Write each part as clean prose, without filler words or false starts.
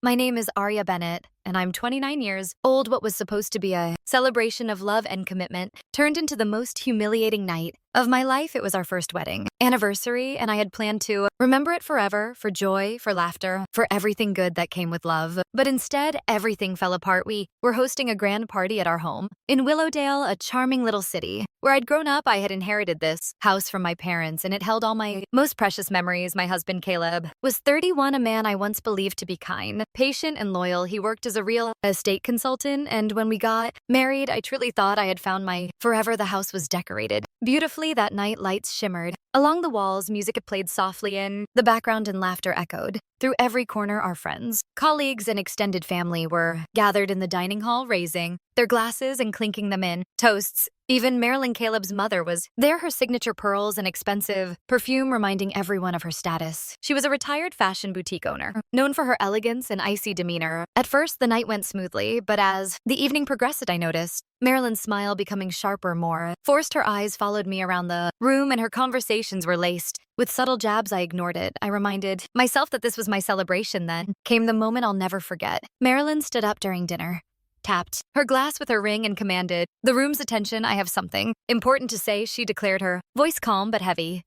My name is Arya Bennett, and I'm 29 years old. What was supposed to be a celebration of love and commitment turned into the most humiliating night of my life. It was our first wedding anniversary, and I had planned to remember it forever, for joy, for laughter, for everything good that came with love. But instead, everything fell apart. We were hosting a grand party at our home in Willowdale, a charming little city. Where I'd grown up, I had inherited this house from my parents, and it held all my most precious memories. My husband, Caleb, was 31, a man I once believed to be kind, patient, and loyal. He worked as a real estate consultant, and when we got married, I truly thought I had found my forever. The house was decorated beautifully that night. Lights shimmered along the walls, music had played softly in the background, and laughter echoed through every corner. Our friends, colleagues, and extended family were gathered in the dining hall, raising their glasses and clinking them in toasts. Even Marilyn, Caleb's mother, was there, her signature pearls and expensive perfume reminding everyone of her status. She was a retired fashion boutique owner, known for her elegance and icy demeanor. At first, the night went smoothly, but as the evening progressed, I noticed Marilyn's smile becoming sharper. More forced, her eyes followed me around the room, and her conversations were laced with subtle jabs. I ignored it. I reminded myself that this was my celebration. Then came the moment I'll never forget. Marilyn stood up during dinner, tapped her glass with her ring, and commanded the room's attention. "I have something important to say," she declared, her voice calm but heavy.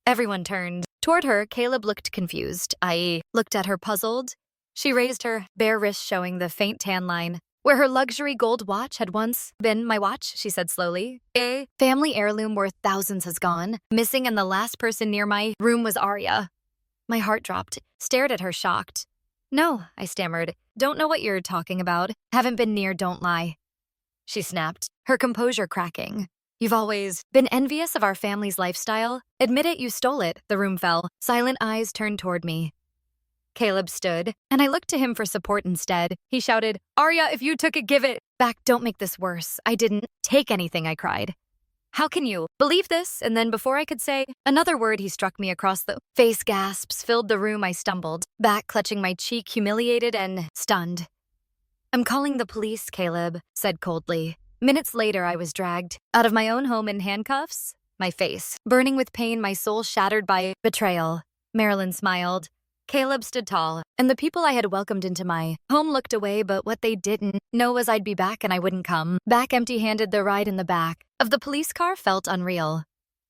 Everyone turned toward her. Caleb looked confused. I looked at her, puzzled. She raised her bare wrist, showing the faint tan line where her luxury gold watch had once been. "My watch," she said slowly. "A family heirloom worth thousands has gone missing, and the last person near my room was Arya." My heart dropped, stared at her, shocked. "No," I stammered. "Don't know what you're talking about. Haven't been near, don't lie." She snapped, her composure cracking. "You've always been envious of our family's lifestyle. Admit it, you stole it." The room fell. Silent eyes turned toward me. Caleb stood, and I looked to him for support instead. He shouted, "Arya, if you took it, give it back. Don't make this worse." "I didn't take anything," I cried. "How can you believe this?" And then, before I could say another word, he struck me across the face. Gasps filled the room. I stumbled back, clutching my cheek, humiliated and stunned. "I'm calling the police," Caleb said coldly. Minutes later, I was dragged out of my own home in handcuffs, my face burning with pain, my soul shattered by betrayal. Marilyn smiled. Caleb stood tall, and the people I had welcomed into my home looked away, but what they didn't know was I'd be back, and I wouldn't come back empty-handed. The ride in the back of the police car felt unreal.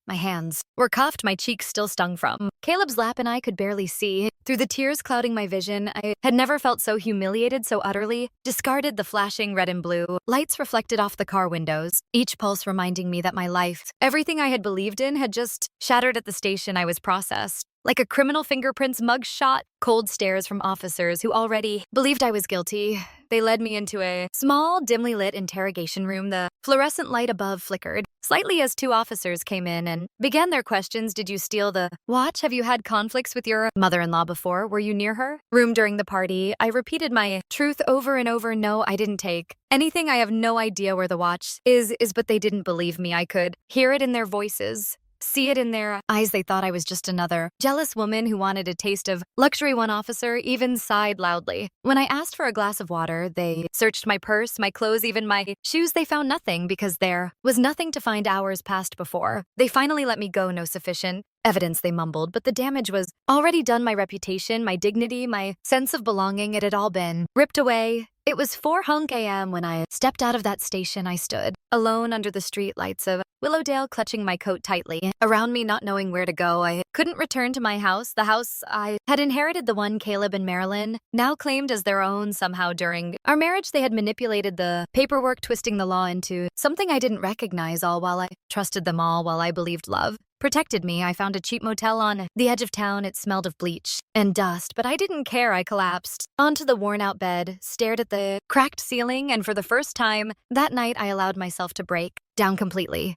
My hands were cuffed, my cheeks still stung from Caleb's lap, and I could barely see through the tears clouding my vision. I had never felt so humiliated, so utterly discarded. The flashing red and blue lights reflected off the car windows, each pulse reminding me that my life, everything I had believed in, had just shattered. At the station, I was processed like a criminal. Fingerprints, mug shot, cold stares from officers who already believed I was guilty. They led me into a small, dimly lit interrogation room. The fluorescent light above flickered slightly as two officers came in and began their questions. "Did you steal the watch? Have you had conflicts with your mother-in-law before? Were you near her room during the party?" I repeated my truth over and over. "No, I didn't take anything. I have no idea where the watch is." But they didn't believe me. I could hear it in their voices, see it in their eyes. They thought I was just another jealous woman who wanted a taste of luxury. One officer even sighed loudly when I asked for a glass of water. They searched my purse, my clothes, even my shoes. They found nothing, because there was nothing to find. Hours passed before they finally let me go. "No sufficient evidence," they mumbled, but the damage was already done. My reputation, my dignity, my sense of belonging, it had all been ripped away. It was 4 a.m. when I stepped out of that station. I stood alone under the street lights of Willowdale, clutching my coat tightly around me, not knowing where to go. I couldn't return to my house, the house I had inherited, the one Caleb and Marilyn now claimed as their own. Somehow during our marriage, they had manipulated the paperwork, twisting the law into something I didn't recognize, all while I trusted them, all while I believed love protected me. I found a cheap motel on the edge of town. It smelled of bleach and dust, but I didn't care. I collapsed onto the worn-out bed, stared at the cracked ceiling, and for the first time that night, I allowed myself to break down completely.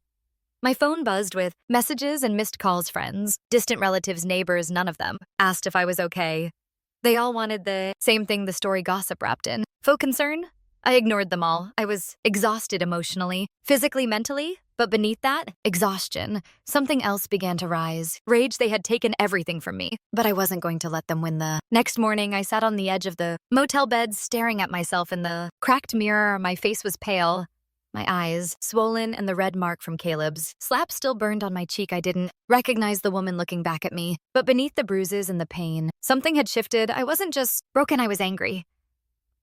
My phone buzzed with messages and missed calls. Friends, distant relatives, neighbors, none of them asked if I was okay. They all wanted the same thing the story gossip wrapped in faux concern. I ignored them all. I was exhausted emotionally, physically, mentally, but beneath that exhaustion, something else began to rise. Rage. They had taken everything from me, but I wasn't going to let them win. The next morning, I sat on the edge of the motel bed, staring at myself in the cracked mirror. My face was pale, My eyes, swollen and the red mark from Caleb's slap still burned on my cheek. I didn't recognize the woman looking back at me, but beneath the bruises and the pain, something had shifted. I wasn't just broken, I was angry.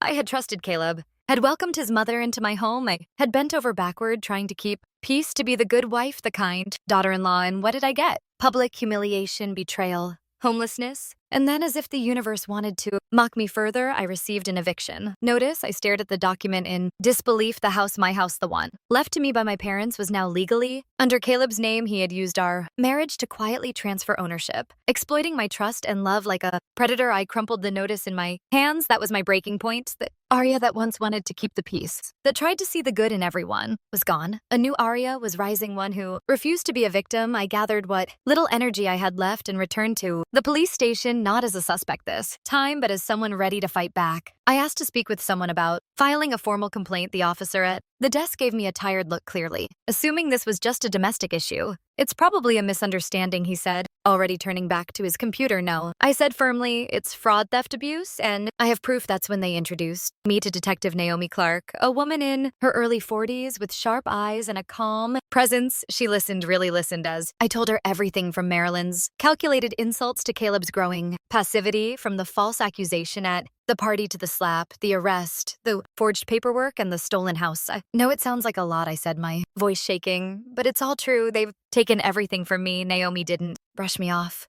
I had trusted Caleb, had welcomed his mother into my home. I had bent over backward trying to keep peace, to be the good wife, the kind daughter-in-law, and what did I get? Public humiliation, betrayal, homelessness. And then, as if the universe wanted to mock me further, I received an eviction notice. I stared at the document in disbelief. The house, my house, the one left to me by my parents, was now legally under Caleb's name. He had used our marriage to quietly transfer ownership, exploiting my trust and love like a predator. I crumpled the notice in my hands. That was my breaking point. The Arya that once wanted to keep the peace, that tried to see the good in everyone, was gone. A new Arya was rising, one who refused to be a victim. I gathered what little energy I had left and returned to the police station, not as a suspect this time, but as someone ready to fight back. I asked to speak with someone about filing a formal complaint. The officer at the desk gave me a tired look, clearly assuming this was just a domestic issue. It's probably a misunderstanding, he said, already turning back to his computer. No, I said firmly, it's fraud, theft, abuse, and I have proof. That's when they introduced me to Detective Naomi Clark, a woman in her early 40s with sharp eyes and a calm presence. She really listened as I told her everything from Marilyn's calculated insults to Caleb's growing passivity, from the false accusation at the party to the slap, the arrest, the forged paperwork, and the stolen house. I know it sounds like a lot, I said, my voice shaking, but it's all true. They've taken everything from me. Naomi didn't brush me off.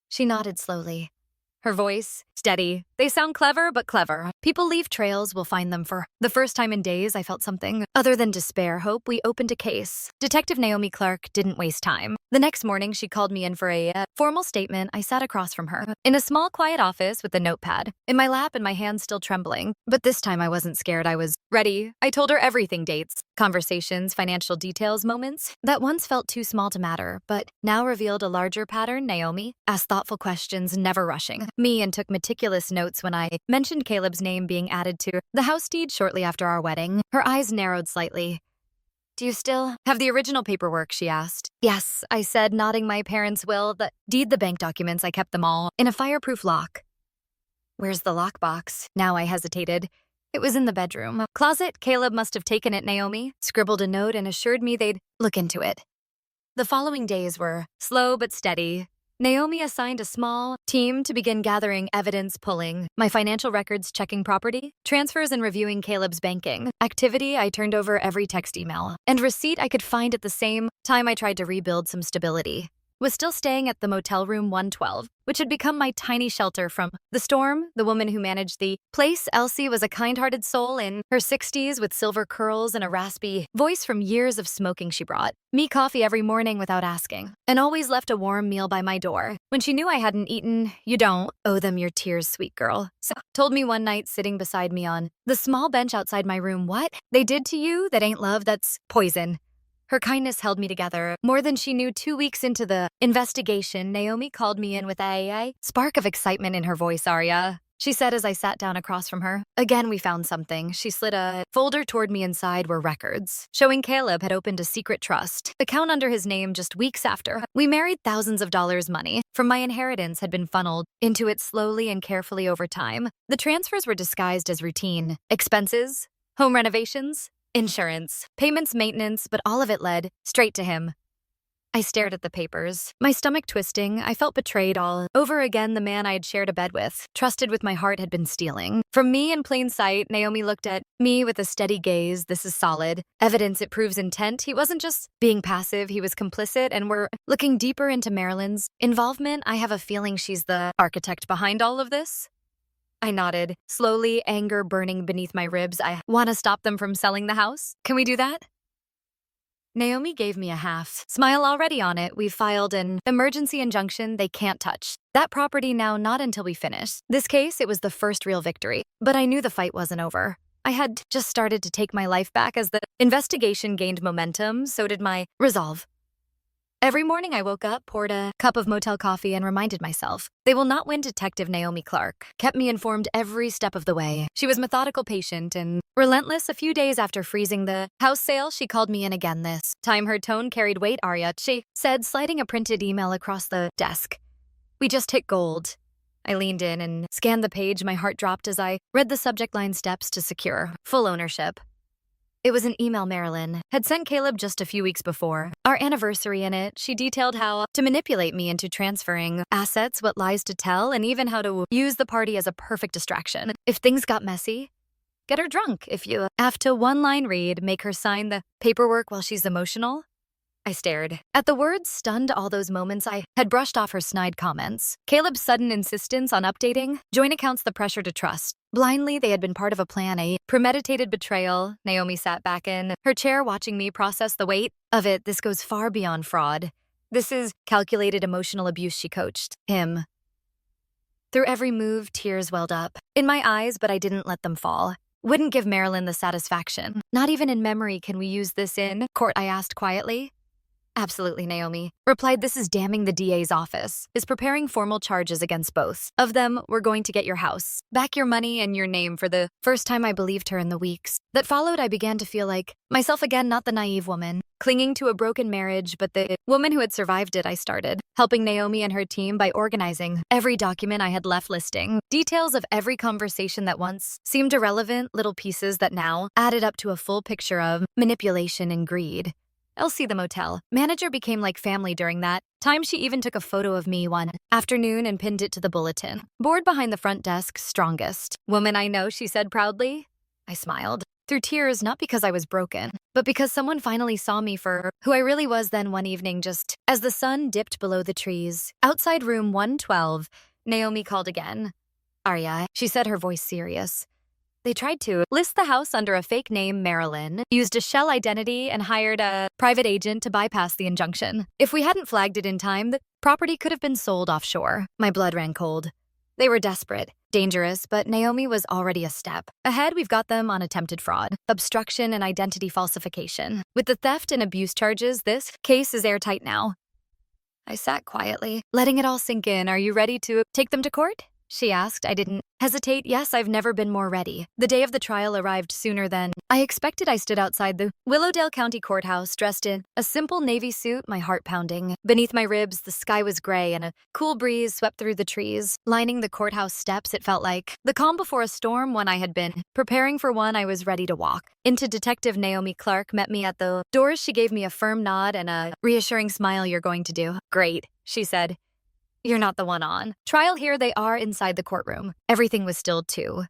She nodded slowly, her voice steady. They sound clever, but clever. People leave trails, we'll find them. For the first time in days, I felt something other than despair, hope. We opened a case. Detective Naomi Clark didn't waste time. The next morning, she called me in for a formal statement. I sat across from her in a small, quiet office with a notepad in my lap and my hands still trembling. But this time I wasn't scared. I was ready. I told her everything: dates, conversations, financial details, moments that once felt too small to matter, but now revealed a larger pattern. Naomi asked thoughtful questions, never rushing me, and took meticulous notes when I mentioned Caleb's name being added to the house deed shortly after our wedding. Her eyes narrowed slightly. Do you still have the original paperwork, she asked. Yes, I said, nodding. My parents' will, the deed, the bank documents, I kept them all in a fireproof lock. Where's the lockbox? Now I hesitated. It was in the bedroom closet. Caleb must have taken it. Naomi scribbled a note and assured me they'd look into it. The following days were slow but steady. Naomi assigned a small team to begin gathering evidence, pulling my financial records, checking property transfers, and reviewing Caleb's banking activity. I turned over every text, email, and receipt I could find. At the same time, I tried to rebuild some stability. Was still staying at the motel room 112, which had become my tiny shelter from the storm. The woman who managed the place, Elsie, was a kind-hearted soul in her 60s with silver curls and a raspy voice from years of smoking. She brought me coffee every morning without asking, and always left a warm meal by my door. When she knew I hadn't eaten, "You don't owe them your tears, sweet girl," so told me one night sitting beside me on the small bench outside my room. What they did to you, that ain't love, that's poison. Her kindness held me together more than she knew. 2 weeks into the investigation, Naomi called me in with a spark of excitement in her voice. Arya, she said as I sat down across from her. Again, we found something. She slid a folder toward me. Inside were records showing Caleb had opened a secret trust account under his name just weeks after we married. Thousands of dollars money from my inheritance had been funneled into it slowly and carefully over time. The transfers were disguised as routine expenses, home renovations, insurance, payments, maintenance, but all of it led straight to him. I stared at the papers, my stomach twisting. I felt betrayed all over again. The man I had shared a bed with, trusted with my heart, had been stealing from me in plain sight. Naomi looked at me with a steady gaze. This is solid evidence. It proves intent. He wasn't just being passive, he was complicit, and we're looking deeper into Marilyn's involvement. I have a feeling she's the architect behind all of this. I nodded, slowly, anger burning beneath my ribs. I want to stop them from selling the house. Can we do that? Naomi gave me a half smile already on it. We filed an emergency injunction. They can't touch that property now, not until we finish this case. It was the first real victory, but I knew the fight wasn't over. I had just started to take my life back. As the investigation gained momentum, so did my resolve. Every morning I woke up, poured a cup of motel coffee, and reminded myself, they will not win. Detective Naomi Clark kept me informed every step of the way. She was methodical, patient, and relentless. A few days after freezing the house sale, she called me in again. This time her tone carried weight. Arya, she said, sliding a printed email across the desk. We just hit gold. I leaned in and scanned the page. My heart dropped as I read the subject line: steps to secure full ownership. It was an email Marilyn had sent Caleb just a few weeks before. Our anniversary in it, she detailed how to manipulate me into transferring assets, what lies to tell, and even how to use the party as a perfect distraction. If things got messy, get her drunk. If you have to one-line read, make her sign the paperwork while she's emotional. I stared. At the words stunned all those moments I had brushed off her snide comments. Caleb's sudden insistence on updating joint accounts, the pressure to trust. Blindly, they had been part of a plan, a premeditated betrayal. Naomi sat back in her chair watching me process the weight of it. This goes far beyond fraud. This is calculated emotional abuse, she coached him. Through every move, tears welled up in my eyes, but I didn't let them fall. Wouldn't give Marilyn the satisfaction. Not even in memory can we use this in court, I asked quietly. Absolutely, Naomi replied. This is damning. The DA's office is preparing formal charges against both of them. We're going to get your house back, your money, and your name. For the first time, I believed her. In the weeks that followed, I began to feel like myself again, not the naive woman clinging to a broken marriage, but the woman who had survived it. I started helping Naomi and her team by organizing every document I had left, listing details of every conversation that once seemed irrelevant, little pieces that now added up to a full picture of manipulation and greed. Elsie, the motel manager, became like family during that time. She even took a photo of me one afternoon and pinned it to the bulletin board behind the front desk. Strongest woman I know, she said proudly. I smiled through tears, not because I was broken, but because someone finally saw me for who I really was. Then one evening, just as the sun dipped below the trees outside room 112, Naomi called again. Arya, she said, her voice serious. They tried to list the house under a fake name, Marilyn, used a shell identity, and hired a private agent to bypass the injunction. If we hadn't flagged it in time, the property could have been sold offshore. My blood ran cold. They were desperate, dangerous, but Naomi was already a step ahead. We've got them on attempted fraud, obstruction, and identity falsification. With the theft and abuse charges, this case is airtight now. I sat quietly, letting it all sink in. Are you ready to take them to court? She asked. I didn't hesitate. Yes, I've never been more ready. The day of the trial arrived sooner than I expected. I stood outside the Willowdale County Courthouse, dressed in a simple navy suit, my heart pounding. Beneath my ribs, the sky was gray and a cool breeze swept through the trees, lining the courthouse steps. It felt like the calm before a storm, when I had been preparing for one. I was ready to walk into. Detective Naomi Clark met me at the doors. She gave me a firm nod and a reassuring smile. You're going to do great, she said. You're not the one on trial here. They are inside the courtroom. Everything was still too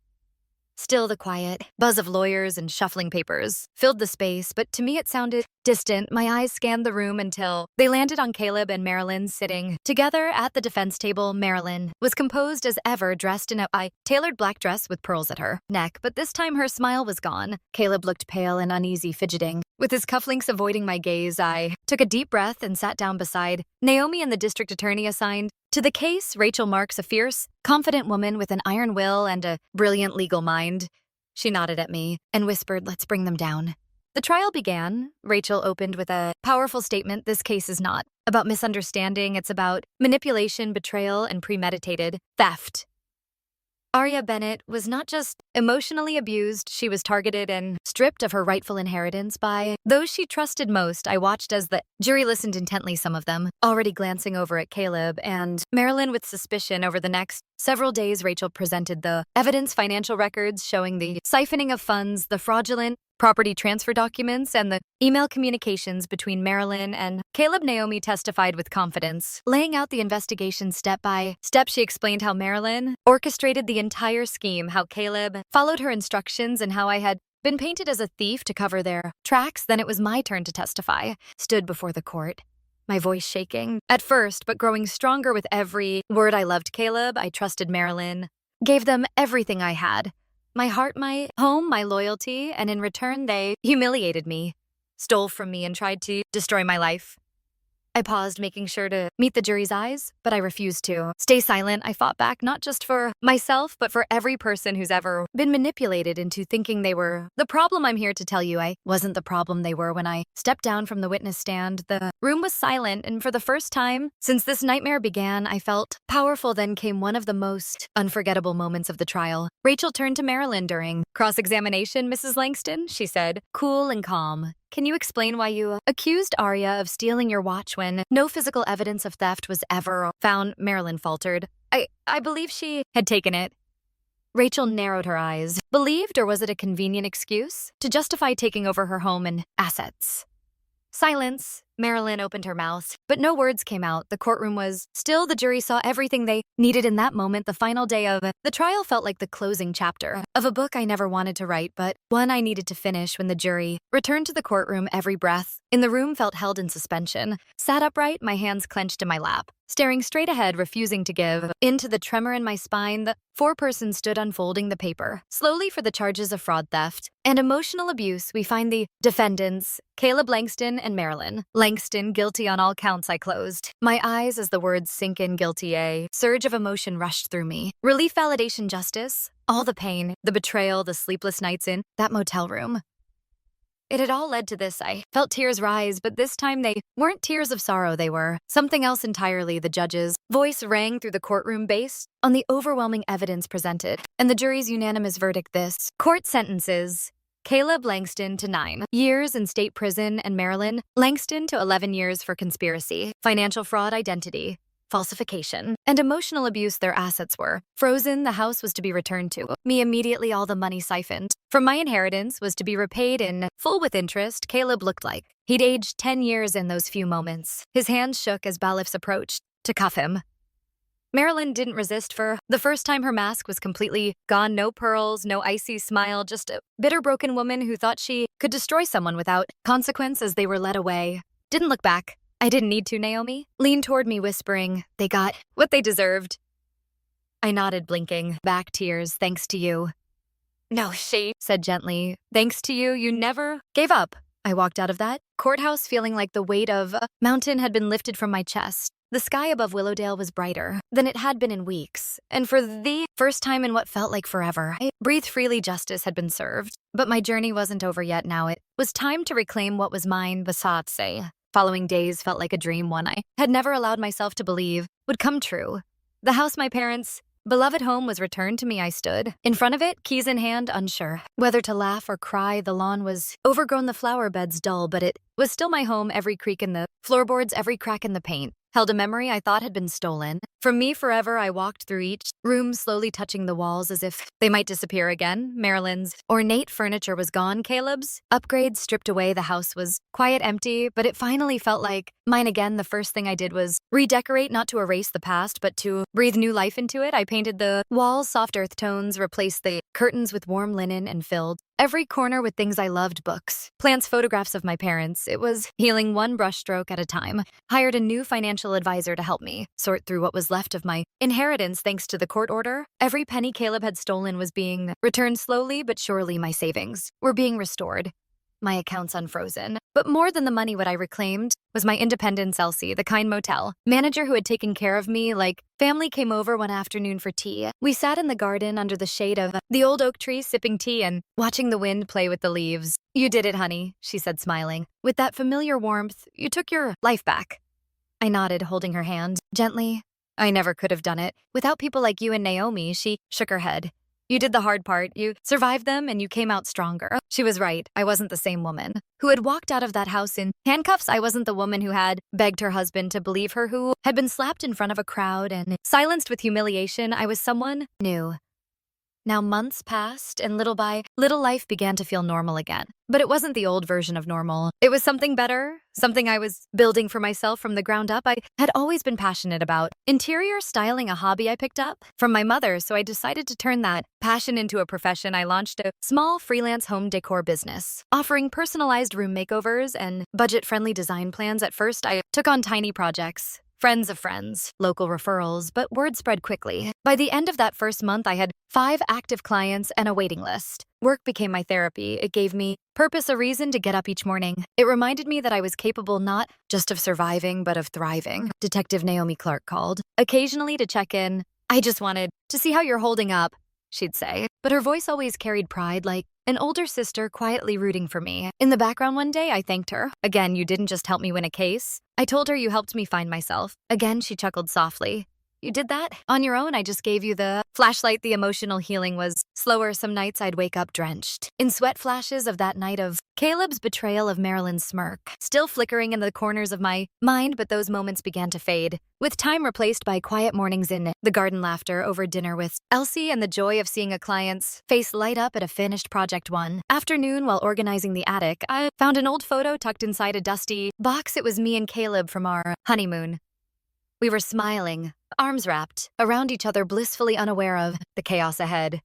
still. The quiet buzz of lawyers and shuffling papers filled the space, but to me it sounded distant. My eyes scanned the room until they landed on Caleb and Marilyn sitting together at the defense table. Marilyn was composed as ever, dressed in a tailored black dress with pearls at her neck, but this time her smile was gone. Caleb looked pale and uneasy, fidgeting with his cufflinks, avoiding my gaze. I took a deep breath and sat down beside Naomi and the district attorney assigned to the case, Rachel Marks, a fierce, confident woman with an iron will and a brilliant legal mind. She nodded at me and whispered, let's bring them down. The trial began. Rachel opened with a powerful statement. This case is not about misunderstanding. It's about manipulation, betrayal, and premeditated theft. Arya Bennett was not just emotionally abused, she was targeted and stripped of her rightful inheritance by those she trusted most. I watched as the jury listened intently, some of them already glancing over at Caleb and Marilyn with suspicion. Over the next several days, Rachel presented the evidence, financial records showing the siphoning of funds, the fraudulent property transfer documents, and the email communications between Marilyn and Caleb. Naomi testified with confidence, laying out the investigation step by step. She explained how Marilyn orchestrated the entire scheme, how Caleb followed her instructions, and how I had been painted as a thief to cover their tracks. Then it was my turn to testify. Stood before the court, my voice shaking at first, but growing stronger with every word. I loved Caleb. I trusted Marilyn. Gave them everything I had. My heart, my home, my loyalty, and in return they humiliated me, stole from me, and tried to destroy my life. I paused, making sure to meet the jury's eyes, but I refused to stay silent. I fought back, not just for myself, but for every person who's ever been manipulated into thinking they were the problem. I'm here to tell you I wasn't the problem. They were. When I stepped down from the witness stand, the room was silent, and for the first time since this nightmare began, I felt powerful. Then came one of the most unforgettable moments of the trial. Rachel turned to Marilyn during cross-examination. Mrs. Langston, she said, cool and calm, can you explain why you accused Arya of stealing your watch when no physical evidence of theft was ever found? Marilyn faltered. I believe she had taken it. Rachel narrowed her eyes. Believed, or was it a convenient excuse to justify taking over her home and assets? Silence. Marilyn opened her mouth, but no words came out. The courtroom was still. The jury saw everything they needed in that moment. The final day of the trial felt like the closing chapter of a book I never wanted to write, but one I needed to finish. When the jury returned to the courtroom, every breath in the room felt held in suspension. Sat upright, my hands clenched in my lap, staring straight ahead, refusing to give in to the tremor in my spine. The four-person stood unfolding the paper. Slowly, for the charges of fraud, theft, and emotional abuse, we find the defendants, Caleb Langston and Marilyn Langston, guilty on all counts. I closed my eyes as the words sink in. Guilty. A surge of emotion rushed through me. Relief, validation, justice. All the pain, the betrayal, the sleepless nights in that motel room. It had all led to this. I felt tears rise, but this time they weren't tears of sorrow. They were something else entirely. The judge's voice rang through the courtroom based on the overwhelming evidence presented and the jury's unanimous verdict. This court sentences Caleb Langston to 9 years in state prison and Marilyn Langston to 11 years for conspiracy, financial fraud, identity falsification, and emotional abuse. Their assets were frozen. The house was to be returned to me immediately. All the money siphoned from my inheritance was to be repaid in full with interest. Caleb looked like he'd aged 10 years in those few moments. His hands shook as bailiffs approached to cuff him. Marilyn didn't resist. For the first time, her mask was completely gone. No pearls, no icy smile, just a bitter, broken woman who thought she could destroy someone without consequence. As they were led away, didn't look back. I didn't need to. Naomi leaned toward me, whispering, "They got what they deserved." I nodded, blinking back tears. "Thanks to you." "No," she said gently. "Thanks to you, you never gave up." I walked out of that courthouse feeling like the weight of a mountain had been lifted from my chest. The sky above Willowdale was brighter than it had been in weeks, and for the first time in what felt like forever, I breathed freely. Justice had been served, but my journey wasn't over yet. Now it was time to reclaim what was mine. Basatse. Following days felt like a dream, one I had never allowed myself to believe would come true. The house, my parents' beloved home, was returned to me. I stood in front of it, keys in hand, unsure whether to laugh or cry. The lawn was overgrown, the flower beds dull, but it was still my home. Every creak in the floorboards, every crack in the paint held a memory I thought had been stolen from me forever. I walked through each room, slowly touching the walls as if they might disappear again. Marilyn's ornate furniture was gone. Caleb's upgrades stripped away. The house was quiet, empty, but it finally felt like mine again. The first thing I did was redecorate, not to erase the past, but to breathe new life into it. I painted the walls soft earth tones, replaced the curtains with warm linen, and filled every corner with things I loved: books, plants, photographs of my parents. It was healing one brushstroke at a time. Hired a new financial advisor to help me sort through what was left of my inheritance. Thanks to the court order, every penny Caleb had stolen was being returned slowly but surely. My savings were being restored, my accounts unfrozen. But more than the money, what I reclaimed was my independence. Elsie, the kind motel manager who had taken care of me like family, came over one afternoon for tea. We sat in the garden under the shade of the old oak tree, sipping tea and watching the wind play with the leaves. "You did it, honey," she said, smiling with that familiar warmth. "You took your life back." I nodded, holding her hand gently. "I never could have done it without people like you and Naomi." She shook her head. "You did the hard part. You survived them and you came out stronger." She was right. I wasn't the same woman who had walked out of that house in handcuffs. I wasn't the woman who had begged her husband to believe her, who had been slapped in front of a crowd and silenced with humiliation. I was someone new. Now months passed, and little by little life began to feel normal again. But it wasn't the old version of normal. It was something better, something I was building for myself from the ground up. I had always been passionate about interior styling, a hobby I picked up from my mother, so I decided to turn that passion into a profession. I launched a small freelance home decor business, offering personalized room makeovers and budget-friendly design plans. At first, I took on tiny projects, friends of friends, local referrals, but word spread quickly. By the end of that first month, I had 5 active clients and a waiting list. Work became my therapy. It gave me purpose, a reason to get up each morning. It reminded me that I was capable not just of surviving, but of thriving. Detective Naomi Clark called occasionally to check in. "I just wanted to see how you're holding up," she'd say, but her voice always carried pride, like an older sister quietly rooting for me. In the background one day, I thanked her. "Again, you didn't just help me win a case. I told her you helped me find myself." Again, she chuckled softly. You did that? On your own, I just gave you the flashlight. The emotional healing was slower. Some nights I'd wake up drenched in sweat flashes of that night of Caleb's betrayal of Marilyn's smirk, still flickering in the corners of my mind, but those moments began to fade, with time replaced by quiet mornings in the garden, laughter over dinner with Elsie, and the joy of seeing a client's face light up at a finished project. One afternoon, while organizing the attic, I found an old photo tucked inside a dusty box. It was me and Caleb from our honeymoon. We were smiling, arms wrapped around each other, blissfully unaware of the chaos ahead.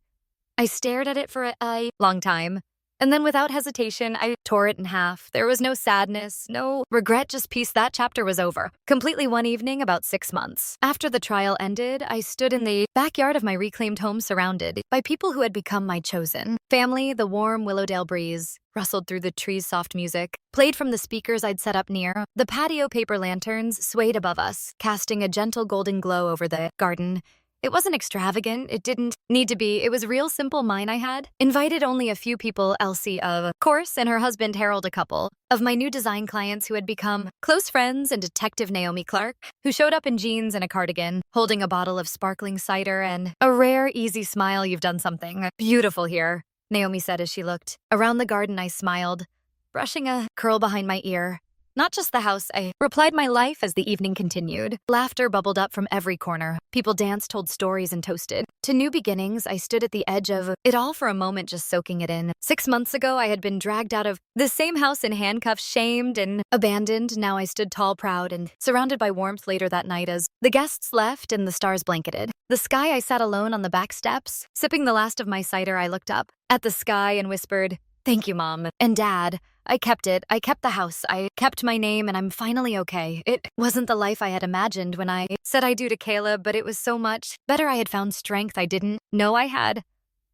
I stared at it for a long time, and then without hesitation, I tore it in half. There was no sadness, no regret, just peace. That chapter was over. Completely. One evening, about 6 months after the trial ended, I stood in the backyard of my reclaimed home, surrounded by people who had become my chosen family. The warm Willowdale breeze rustled through the trees, soft music played from the speakers I'd set up near the patio. Paper lanterns swayed above us, casting a gentle golden glow over the garden. It wasn't extravagant, it didn't need to be. It was real simple. Mine. I had invited only a few people, Elsie, of course, and her husband Harold, a couple of my new design clients who had become close friends, and Detective Naomi Clark, who showed up in jeans and a cardigan, holding a bottle of sparkling cider and a rare, easy smile. "You've done something beautiful here," Naomi said as she looked around the garden. I smiled, brushing a curl behind my ear. "Not just the house," I replied. "My life." As the evening continued, laughter bubbled up from every corner. People danced, told stories, and toasted to new beginnings. I stood at the edge of it all for a moment, just soaking it in. 6 months ago, I had been dragged out of the same house in handcuffs, shamed and abandoned. Now I stood tall, proud, and surrounded by warmth. Later that night, as the guests left and the stars blanketed the sky, I sat alone on the back steps, sipping the last of my cider. I looked up at the sky and whispered, "Thank you, Mom and Dad. I kept it. I kept the house. I kept my name, and I'm finally okay." It wasn't the life I had imagined when I said I do to Caleb, but it was so much better. I had found strength I didn't know I had.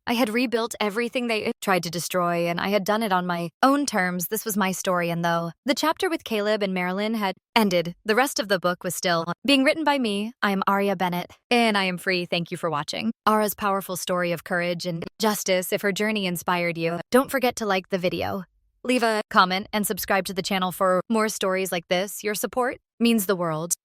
I had rebuilt everything they tried to destroy, and I had done it on my own terms. This was my story, and though the chapter with Caleb and Marilyn had ended, the rest of the book was still being written by me. I am Aria Bennett, and I am free. Thank you for watching Ara's powerful story of courage and justice. If her journey inspired you, don't forget to like the video, leave a comment, and subscribe to the channel for more stories like this. Your support means the world.